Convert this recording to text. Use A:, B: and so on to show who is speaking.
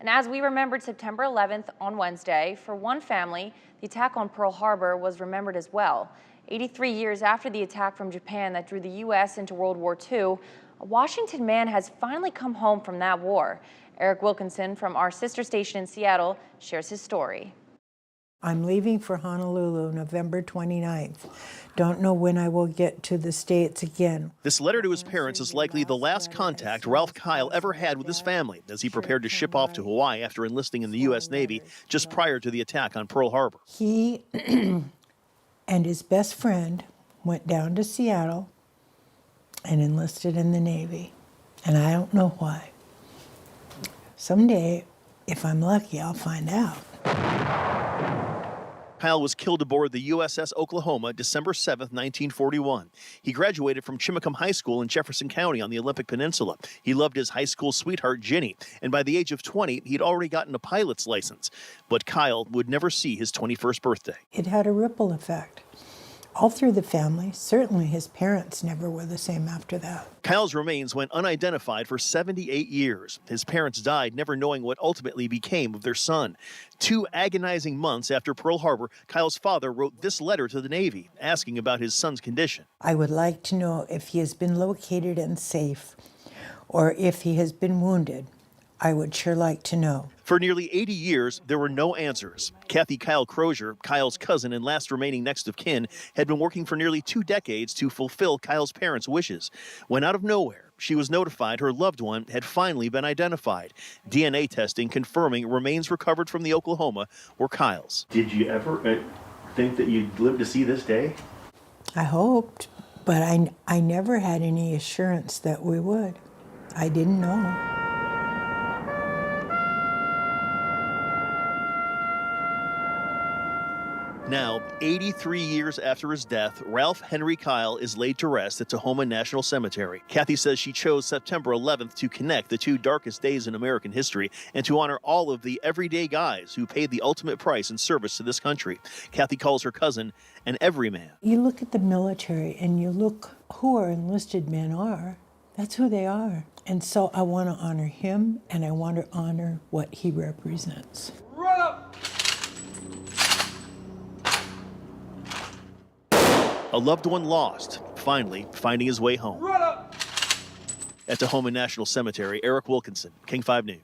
A: And as we remembered September 11th on Wednesday, for one family, the attack on Pearl Harbor was remembered as well. 83 years after the attack from Japan that drew the U.S. into World War II, a Washington man has finally come home from that war. Eric Wilkinson from our sister station in Seattle shares his story.
B: I'm leaving for Honolulu November 29th. Don't know when I will get to the States again.
C: This letter to his parents is likely the last contact Ralph Kyle ever had with his family as he prepared to ship off to Hawaii after enlisting in the U.S. Navy just prior to the attack on Pearl Harbor.
B: He and his best friend went down to Seattle and enlisted in the Navy. And I don't know why. Someday, if I'm lucky, I'll find out.
C: Kyle was killed aboard the USS Oklahoma December 7, 1941. He graduated from Chimacum High School in Jefferson County on the Olympic Peninsula. He loved his high school sweetheart, Ginny, and by the age of 20, he'd already gotten a pilot's license. But Kyle would never see his 21st birthday.
B: It had a ripple effect all through the family. Certainly his parents never were the same after that.
C: Kyle's remains went unidentified for 78 years. His parents died never knowing what ultimately became of their son. 2 agonizing months after Pearl Harbor, Kyle's father wrote this letter to the Navy asking about his son's condition.
B: I would like to know if he has been located and safe, or if he has been wounded. I would sure like to know.
C: For nearly 80 years, there were no answers. Kathy Kyle Crozier, Kyle's cousin and last remaining next of kin, had been working for nearly 2 decades to fulfill Kyle's parents' wishes. When out of nowhere, she was notified her loved one had finally been identified. DNA testing confirming remains recovered from the Oklahoma were Kyle's.
D: Did you ever think that you'd live to see this day?
B: I hoped, but I never had any assurance that we would. I didn't know.
C: Now, 83 years after his death, Ralph Henry Kyle is laid to rest at Tahoma National Cemetery. Kathy says she chose September 11th to connect the 2 darkest days in American history and to honor all of the everyday guys who paid the ultimate price in service to this country. Kathy calls her cousin an everyman.
B: You look at the military and you look who our enlisted men are. That's who they are. And so I want to honor him, and I want to honor what he represents.
C: Run up! A loved one lost, finally finding his way home. Run up! At Tahoma National Cemetery, Eric Wilkinson, King 5 News.